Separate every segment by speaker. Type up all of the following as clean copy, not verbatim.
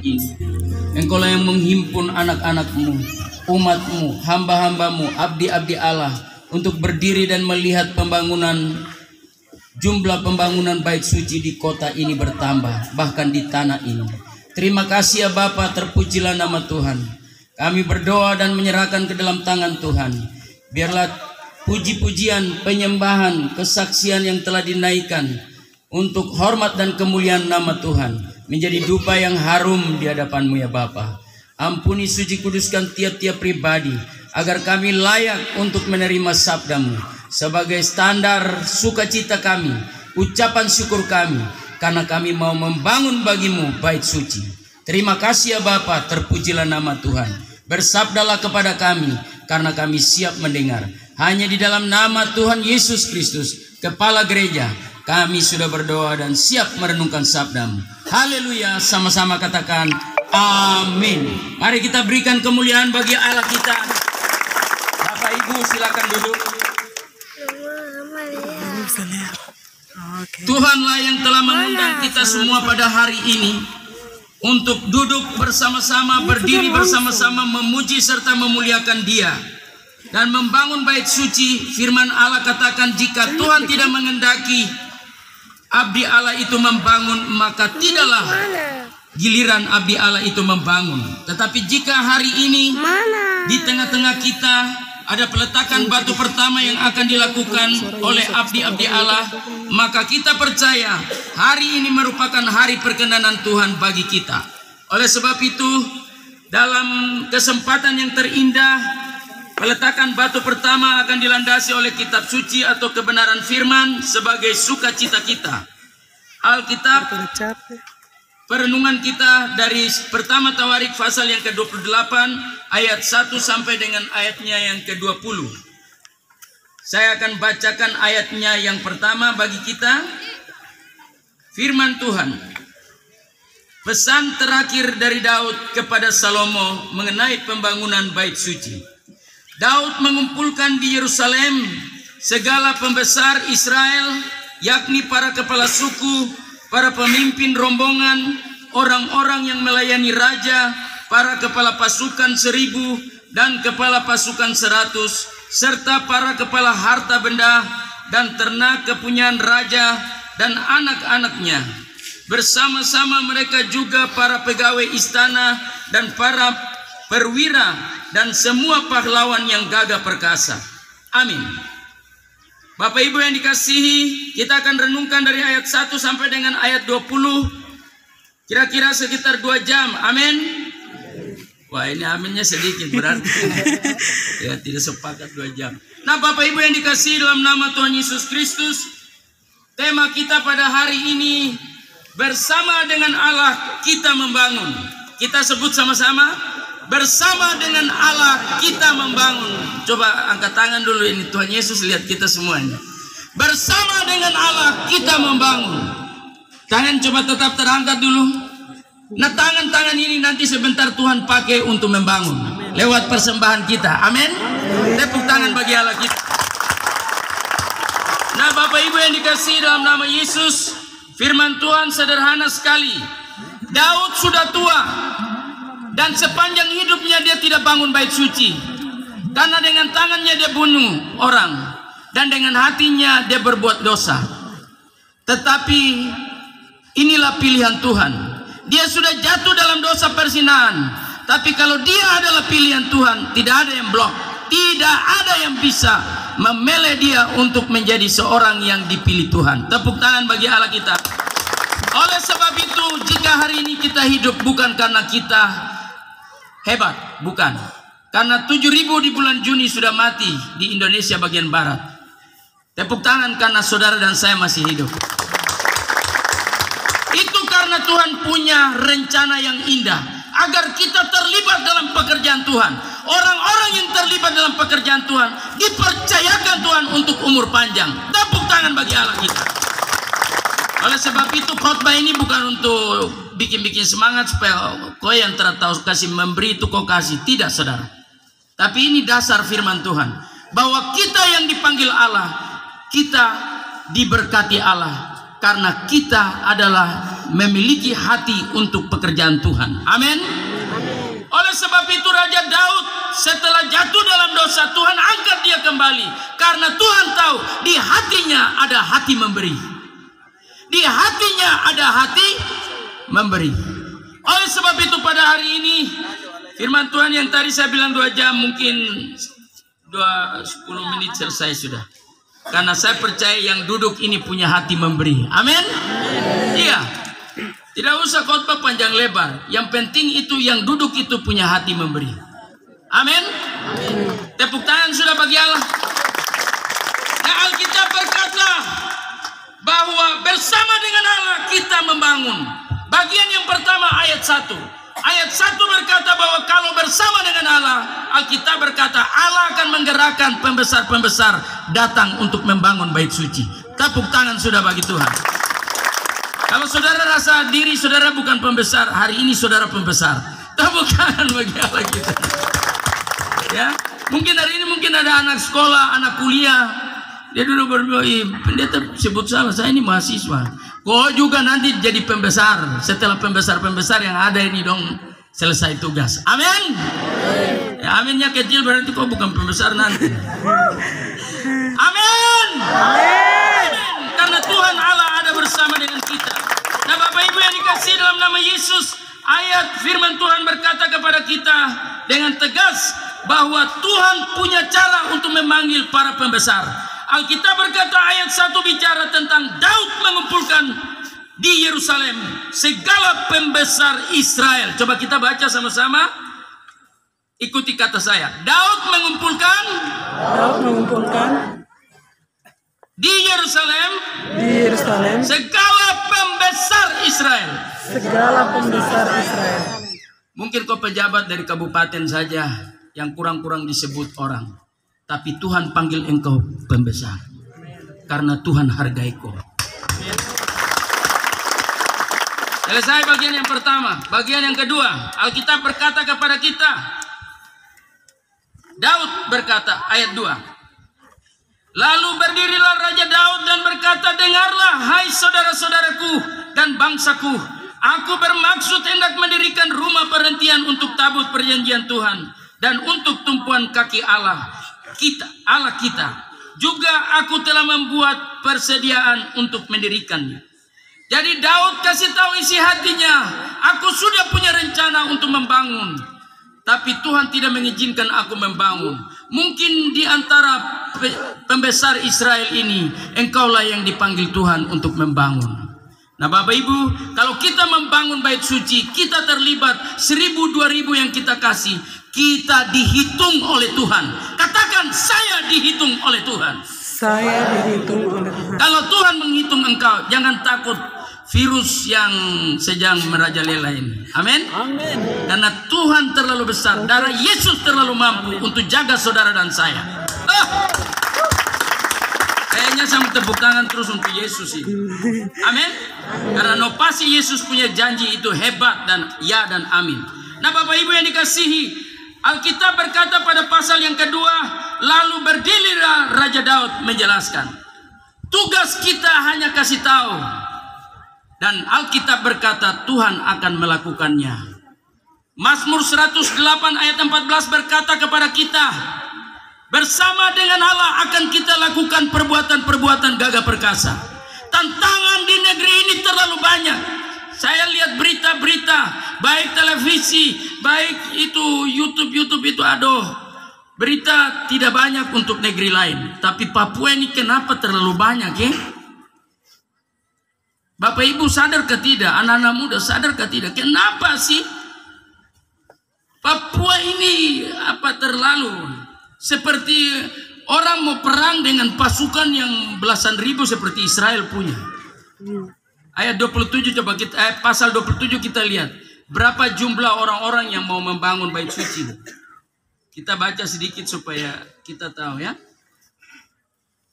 Speaker 1: ini. Engkaulah yang menghimpun anak-anak-Mu, umat-Mu, hamba-hamba-Mu, abdi-abdi Allah untuk berdiri dan melihat jumlah pembangunan bait suci di kota ini bertambah, bahkan di tanah ini. Terima kasih ya Bapa, terpujilah nama Tuhan. Kami berdoa dan menyerahkan ke dalam tangan Tuhan. Biarlah puji-pujian, penyembahan, kesaksian yang telah dinaikkan untuk hormat dan kemuliaan nama Tuhan menjadi dupa yang harum di hadapan-Mu ya Bapa. Ampuni, suci, kuduskan tiap-tiap pribadi agar kami layak untuk menerima sabda-Mu sebagai standar sukacita kami, ucapan syukur kami, karena kami mau membangun bagi-Mu bait suci. Terima kasih ya Bapa, terpujilah nama Tuhan. Bersabdalah kepada kami, karena kami siap mendengar. Hanya di dalam nama Tuhan Yesus Kristus, Kepala Gereja, kami sudah berdoa dan siap merenungkan sabda-Mu. Haleluya, sama-sama katakan amin. Mari kita berikan kemuliaan bagi Allah kita. Bapak Ibu silakan duduk. Tuhanlah yang telah mengundang kita semua pada hari ini untuk duduk bersama-sama, berdiri bersama-sama, memuji serta memuliakan Dia dan membangun bait suci. Firman Allah katakan, jika Tuhan tidak mengendaki abdi Allah itu membangun, maka tidaklah giliran abdi Allah itu membangun. Tetapi jika hari ini di tengah-tengah kita ada peletakan batu pertama yang akan dilakukan oleh abdi-abdi Allah, maka kita percaya hari ini merupakan hari perkenanan Tuhan bagi kita. Oleh sebab itu, dalam kesempatan yang terindah, peletakan batu pertama akan dilandasi oleh kitab suci atau kebenaran firman sebagai sukacita kita. Alkitab, perenungan kita dari pertama Tawarik pasal yang ke-28 ayat 1 sampai dengan ayatnya yang ke-20. Saya akan bacakan ayatnya yang pertama bagi kita. Firman Tuhan. Pesan terakhir dari Daud kepada Salomo mengenai pembangunan bait suci. Daud mengumpulkan di Yerusalem segala pembesar Israel, yakni para kepala suku, para pemimpin rombongan, orang-orang yang melayani raja, para kepala pasukan 1000 dan kepala pasukan 100, serta para kepala harta benda dan ternak kepunyaan raja dan anak-anaknya. Bersama-sama mereka juga para pegawai istana dan para perwira dan semua pahlawan yang gagah perkasa. Amin. Bapak Ibu yang dikasihi, kita akan renungkan dari ayat 1 sampai dengan ayat 20. Kira-kira sekitar 2 jam. Amin. Wah, ini aminnya sedikit berarti. Ya, tidak sepakat 2 jam. Nah, Bapak Ibu yang dikasihi dalam nama Tuhan Yesus Kristus, tema kita pada hari ini, bersama dengan Allah kita membangun. Kita sebut sama-sama, bersama dengan Allah kita membangun. Coba angkat tangan dulu, ini Tuhan Yesus lihat kita semuanya. Bersama dengan Allah kita membangun. Tangan coba tetap terangkat dulu. Nah, tangan-tangan ini nanti sebentar Tuhan pakai untuk membangun lewat persembahan kita. Amin. Tepuk tangan bagi Allah kita. Nah, Bapak Ibu yang dikasihi dalam nama Yesus, firman Tuhan sederhana sekali. Daud sudah tua dan sepanjang hidupnya dia tidak bangun bait suci, karena dengan tangannya dia bunuh orang dan dengan hatinya dia berbuat dosa. Tetapi inilah pilihan Tuhan. Dia sudah jatuh dalam dosa perzinahan, tapi kalau dia adalah pilihan Tuhan, tidak ada yang blok, tidak ada yang bisa memilih dia untuk menjadi seorang yang dipilih Tuhan. Tepuk tangan bagi Allah kita. Oleh sebab itu, jika hari ini kita hidup bukan karena kita hebat, bukan. Karena 7.000 di bulan Juni sudah mati di Indonesia bagian barat. Tepuk tangan karena saudara dan saya masih hidup. Itu karena Tuhan punya rencana yang indah agar kita terlibat dalam pekerjaan Tuhan. Orang-orang yang terlibat dalam pekerjaan Tuhan dipercayakan Tuhan untuk umur panjang. Tepuk tangan bagi Allah kita. Oleh sebab itu khotbah ini bukan untuk bikin-bikin semangat supaya kau yang tahu kasih memberi itu kau kasih. Tidak, saudara. Tapi ini dasar firman Tuhan, bahwa kita yang dipanggil Allah, kita diberkati Allah, karena kita adalah memiliki hati untuk pekerjaan Tuhan. Amin. Oleh sebab itu Raja Daud setelah jatuh dalam dosa, Tuhan angkat dia kembali. Karena Tuhan tahu di hatinya ada hati memberi. Di hatinya ada hati memberi. Oleh sebab itu pada hari ini firman Tuhan yang tadi saya bilang 2 jam, mungkin 10 menit selesai sudah. Karena saya percaya yang duduk ini punya hati memberi. Amin. Iya. Tidak usah khotbah panjang lebar. Yang penting itu yang duduk itu punya hati memberi. Amin. Tepuk tangan sudah bagi Allah. Nah, Alkitab berkata bahwa bersama dengan Allah kita membangun. Bagian yang pertama ayat 1. Ayat 1 berkata bahwa kalau bersama dengan Allah, Alkitab berkata Allah akan menggerakkan pembesar-pembesar datang untuk membangun bait suci. Tepuk tangan sudah bagi Tuhan. Kalau saudara rasa diri saudara bukan pembesar, hari ini saudara pembesar. Tepuk tangan bagi Allah kita. Ya, mungkin hari ini mungkin ada anak sekolah, anak kuliah. Dia dulu berdoa, pendeta sebut salah, saya ini mahasiswa. Kau juga nanti jadi pembesar. Setelah pembesar-pembesar yang ada ini dong selesai tugas. Amin. Ya, aminnya kecil berarti kau bukan pembesar nanti. Amin. Amin. Karena Tuhan Allah ada bersama dengan kita. Nah, Bapak Ibu yang dikasihi dalam nama Yesus, ayat firman Tuhan berkata kepada kita dengan tegas bahwa Tuhan punya cara untuk memanggil para pembesar. Alkitab berkata ayat 1 bicara tentang Daud mengumpulkan di Yerusalem segala pembesar Israel. Coba kita baca sama-sama. Ikuti kata saya. Daud mengumpulkan di Yerusalem segala pembesar Israel. Mungkin kau pejabat dari kabupaten saja yang kurang-kurang disebut orang. Tapi Tuhan panggil engkau pembesar. Karena Tuhan hargai kau. Selesai bagian yang pertama. Bagian yang kedua. Alkitab berkata kepada kita. Daud berkata ayat 2. Lalu berdirilah Raja Daud dan berkata, dengarlah hai saudara-saudaraku dan bangsaku. Aku bermaksud hendak mendirikan rumah perhentian untuk tabut perjanjian Tuhan. Dan untuk tumpuan kaki Allah kita. Juga aku telah membuat persediaan untuk mendirikannya. Jadi Daud kasih tahu isi hatinya, aku sudah punya rencana untuk membangun, tapi Tuhan tidak mengizinkan aku membangun. Mungkin di antara pembesar Israel ini, engkaulah yang dipanggil Tuhan untuk membangun. Nah, Bapak Ibu, kalau kita membangun bait suci, kita terlibat 1000-2000 yang kita kasih, kita dihitung oleh Tuhan. Katakan, saya dihitung oleh Tuhan.
Speaker 2: Saya dihitung oleh Tuhan.
Speaker 1: Kalau Tuhan menghitung engkau, jangan takut virus yang sedang merajalela ini. Amin.
Speaker 2: Amin.
Speaker 1: Karena Tuhan terlalu besar, darah Yesus terlalu mampu untuk jaga saudara dan saya. Kayaknya saya mau tepuk tangan terus untuk Yesus ini. Amin. Karena pasti Yesus punya janji itu hebat dan ya dan amin. Nah, Bapak Ibu yang dikasihi, Alkitab berkata pada pasal yang kedua, lalu berdirilah Raja Daud menjelaskan. Tugas kita hanya kasih tahu. Dan Alkitab berkata Tuhan akan melakukannya. Mazmur 108 ayat 14 berkata kepada kita, bersama dengan Allah akan kita lakukan perbuatan-perbuatan gagah perkasa. Tantangan di negeri ini terlalu banyak. Saya lihat berita-berita, baik televisi, baik itu YouTube itu, aduh, berita tidak banyak untuk negeri lain. Tapi Papua ini kenapa terlalu banyak ya? Bapak Ibu sadar ke tidak? Anak-anak muda sadar ke tidak? Kenapa sih Papua ini terlalu seperti orang mau perang dengan pasukan yang belasan ribu seperti Israel punya. Ayat 27 coba kita pasal 27 kita lihat berapa jumlah orang-orang yang mau membangun bait suci. Kita baca sedikit supaya kita tahu ya.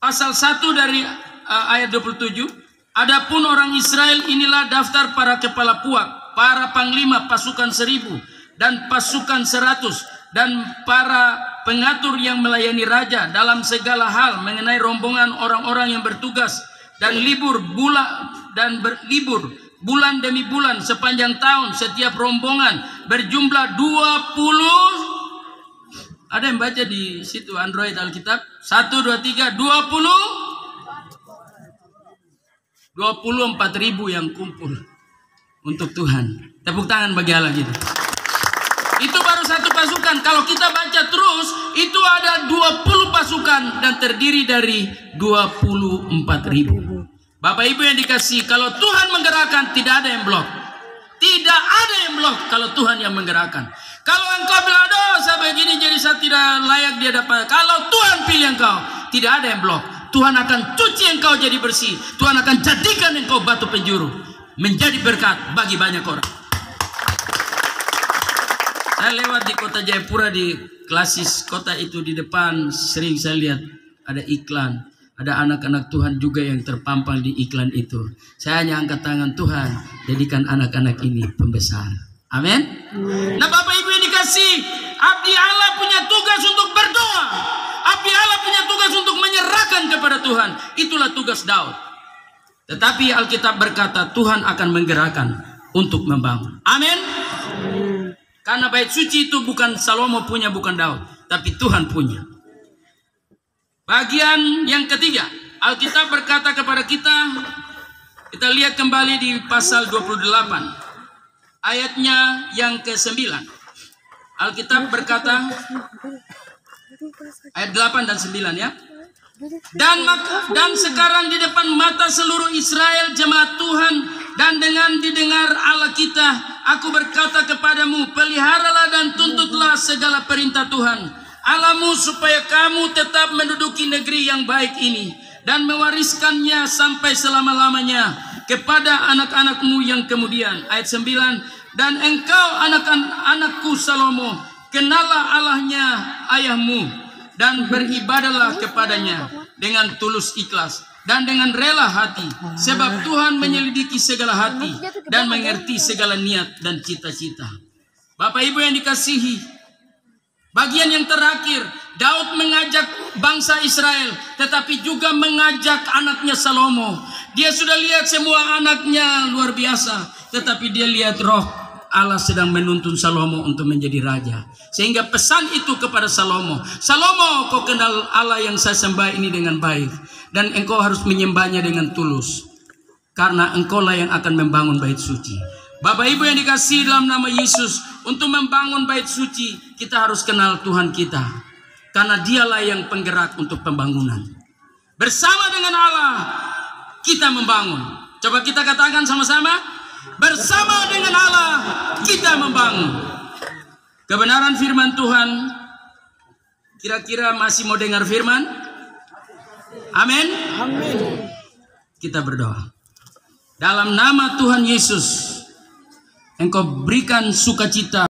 Speaker 1: Pasal 1 dari ayat 27. Adapun orang Israel inilah daftar para kepala puak, para panglima pasukan 1000 dan pasukan 100 dan para pengatur yang melayani raja dalam segala hal mengenai rombongan orang-orang yang bertugas dan libur bulan demi bulan sepanjang tahun, setiap rombongan berjumlah 20. Ada yang baca di situ Android Alkitab? 1, 2, 3, 24.000 yang kumpul untuk Tuhan. Tepuk tangan bagi Allah gitu. Itu baru satu pasukan. Kalau kita baca terus, itu ada 20 pasukan dan terdiri dari 24.000. Bapak Ibu yang dikasih, kalau Tuhan menggerakkan, tidak ada yang blok. Tidak ada yang blok kalau Tuhan yang menggerakkan. Kalau engkau bilang, aduh saya begini jadi saya tidak layak dia dapat. Kalau Tuhan pilih engkau, tidak ada yang blok. Tuhan akan cuci engkau jadi bersih. Tuhan akan jadikan engkau batu penjuru, menjadi berkat bagi banyak orang. Saya lewat di kota Jayapura, di klasis kota itu, di depan sering saya lihat ada iklan. Ada anak-anak Tuhan juga yang terpampang di iklan itu. Saya hanya angkat tangan, Tuhan, jadikan anak-anak ini pembesar. Amin. Nah Bapak Ibu yang dikasih, abdi Allah punya tugas untuk berdoa. Abdi Allah punya tugas untuk menyerahkan kepada Tuhan. Itulah tugas Daud. Tetapi Alkitab berkata Tuhan akan menggerakkan untuk membangun. Amin. Karena bait suci itu bukan Salomo punya, bukan Daud, tapi Tuhan punya. Bagian yang ketiga, Alkitab berkata kepada kita lihat kembali di pasal 28. Ayatnya yang ke-9. Alkitab berkata, ayat 8 dan 9 ya. Dan sekarang di depan mata seluruh Israel jemaat Tuhan, dan dengan didengar Allah kita, aku berkata kepadamu, peliharalah dan tuntutlah segala perintah Tuhan Allahmu, supaya kamu tetap menduduki negeri yang baik ini dan mewariskannya sampai selama-lamanya kepada anak-anakmu yang kemudian. Ayat 9. Dan engkau anak-anakku Salomo, kenallah Allahnya ayahmu dan beribadahlah kepadanya dengan tulus ikhlas dan dengan rela hati, sebab Tuhan menyelidiki segala hati dan mengerti segala niat dan cita-cita. Bapak Ibu yang dikasihi, bagian yang terakhir, Daud mengajak bangsa Israel, tetapi juga mengajak anaknya Salomo. Dia sudah lihat semua anaknya luar biasa, tetapi dia lihat roh Allah sedang menuntun Salomo untuk menjadi raja. Sehingga pesan itu kepada Salomo, Salomo, kau kenal Allah yang saya sembah ini dengan baik, dan engkau harus menyembahnya dengan tulus, karena engkaulah yang akan membangun bait suci. Bapak Ibu yang dikasihi dalam nama Yesus, untuk membangun bait suci kita harus kenal Tuhan kita, karena dialah yang penggerak untuk pembangunan. Bersama dengan Allah kita membangun. Coba kita katakan sama-sama, bersama dengan Allah kita membangun. Kebenaran firman Tuhan, kira-kira masih mau dengar firman? Amin. Amin. Kita berdoa. Dalam nama Tuhan Yesus, Engkau berikan sukacita